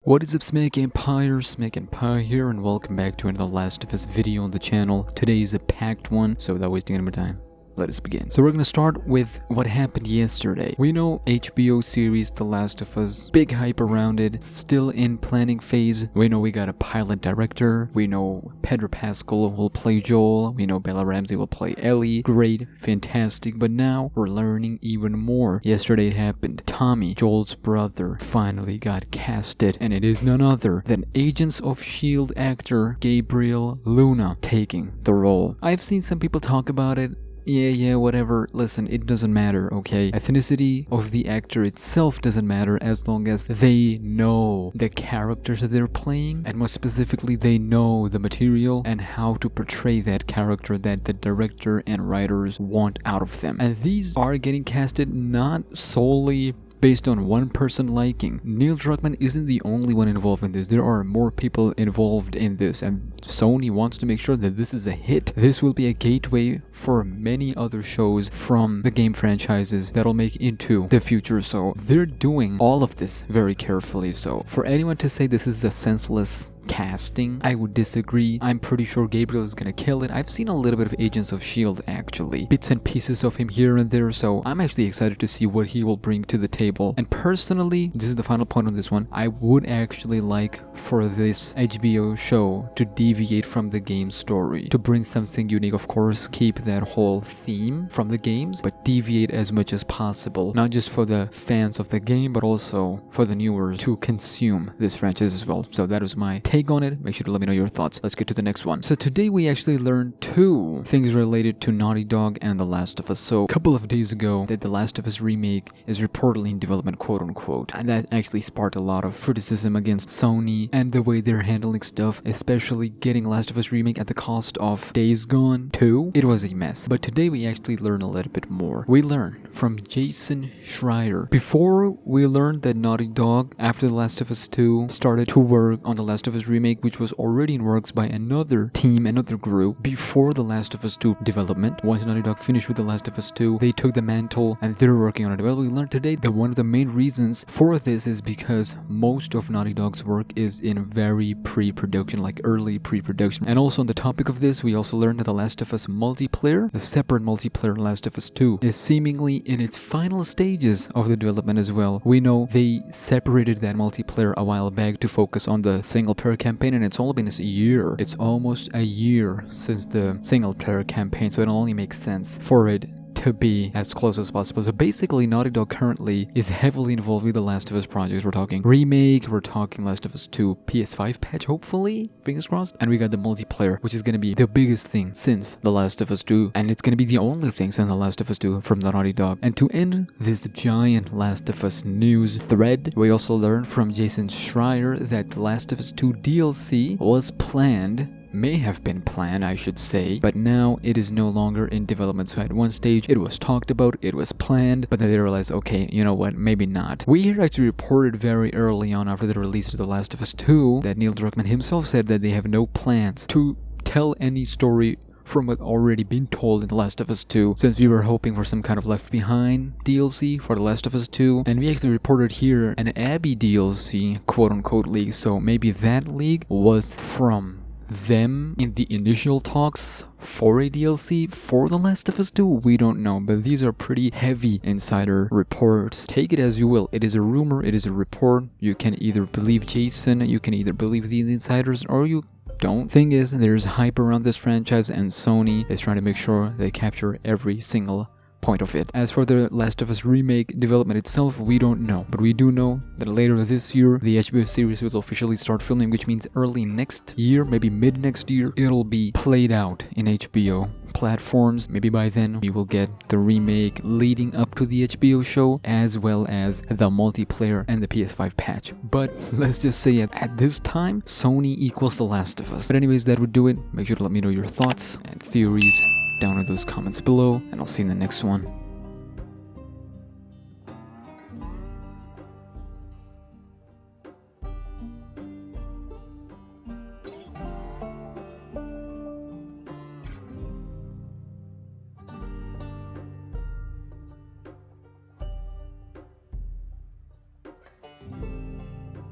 What is up, SmackNPie here, and welcome back to another Last of Us video on the channel. Today is a packed one, so without wasting any more time, let us begin. So we're gonna start with what happened yesterday. We know HBO series The Last of Us, big hype around it, still in planning phase. We know we got a pilot director. We know Pedro Pascal will play Joel. We know Bella Ramsey will play Ellie. Great, fantastic, but now we're learning even more. Yesterday it happened. Tommy, Joel's brother, finally got casted, and it is none other than Agents of S.H.I.E.L.D. actor Gabriel Luna taking the role. I've seen some people talk about it. Yeah, whatever. Listen, it doesn't matter, okay? Ethnicity of the actor itself doesn't matter as long as they know the characters that they're playing, and more specifically, they know the material and how to portray that character that the director and writers want out of them. And these are getting casted not solely based on one person liking. Neil Druckmann isn't the only one involved in this. There are more people involved in this, and Sony wants to make sure that this is a hit. This will be a gateway for many other shows from the game franchises that'll make into the future, so they're doing all of this very carefully. So for anyone to say this is a senseless casting, I would disagree. I'm pretty sure Gabriel is gonna kill it. I've seen a little bit of Agents of S.H.I.E.L.D. actually, bits and pieces of him here and there, so I'm actually excited to see what he will bring to the table. And personally, this is the final point on this one, I would actually like for this HBO show to deviate from the game story, to bring something unique. Of course, keep that whole theme from the games, but deviate as much as possible, not just for the fans of the game, but also for the viewers to consume this franchise as well. So that was my take on it. Make sure to let me know your thoughts. Let's get to the next one. So today we actually learned two things related to Naughty Dog and The Last of Us. So a couple of days ago, that The Last of Us remake is reportedly in development, quote unquote, and that actually sparked a lot of criticism against Sony and the way they're handling stuff, especially getting Last of Us remake at the cost of Days Gone 2. It was a mess. But today we actually learn a little bit more. We learn from Jason Schreier. Before we learned that Naughty Dog, after The Last of Us 2, started to work on The Last of Us remake, which was already in works by another team, another group, before The Last of Us 2 development. Once Naughty Dog finished with The Last of Us 2, they took the mantle and they're working on it. Well, we learned today that one of the main reasons for this is because most of Naughty Dog's work is in very pre-production, like early pre-production. And also on the topic of this, we also learned that The Last of Us multiplayer, the separate multiplayer Last of Us 2, is seemingly in its final stages of the development as well. We know they separated that multiplayer a while back to focus on the single player campaign, and it's only been a year. It's almost a year since the single player campaign, so it only makes sense for it to be as close as possible. So basically, Naughty Dog currently is heavily involved with the Last of Us projects. We're talking remake, we're talking Last of Us 2 PS5 patch, hopefully, fingers crossed, and we got the multiplayer, which is going to be the biggest thing since The Last of Us 2, and it's going to be the only thing since The Last of Us 2 from the Naughty Dog. And to end this giant Last of Us news thread, we also learned from Jason Schreier that The Last of Us 2 DLC was planned, may have been planned, I should say, but now it is no longer in development. So at one stage it was talked about, it was planned, but then they realized, okay, you know what, maybe not. We here actually reported very early on after the release of The Last of Us 2 that Neil Druckmann himself said that they have no plans to tell any story from what already been told in The Last of Us 2, since we were hoping for some kind of Left Behind DLC for The Last of Us 2, and we actually reported here an Abby DLC, quote unquote, leak, so maybe that leak was from them in the initial talks for a DLC for The Last of Us 2. We don't know, but these are pretty heavy insider reports. Take it as you will. It is a rumor, it is a report. You can either believe Jason, you can either believe these insiders, or you don't. Thing is, there's hype around this franchise, and Sony is trying to make sure they capture every single point of it. As for the Last of Us remake development itself, we don't know, but we do know that later this year the HBO series will officially start filming, which means early next year, maybe mid next year, it'll be played out in HBO platforms. Maybe by then we will get the remake leading up to the HBO show, as well as the multiplayer and the PS5 patch. But let's just say at this time, Sony equals The Last of Us. But anyways, that would do it. Make sure to let me know your thoughts and theories down in those comments below, and I'll see you in the next one.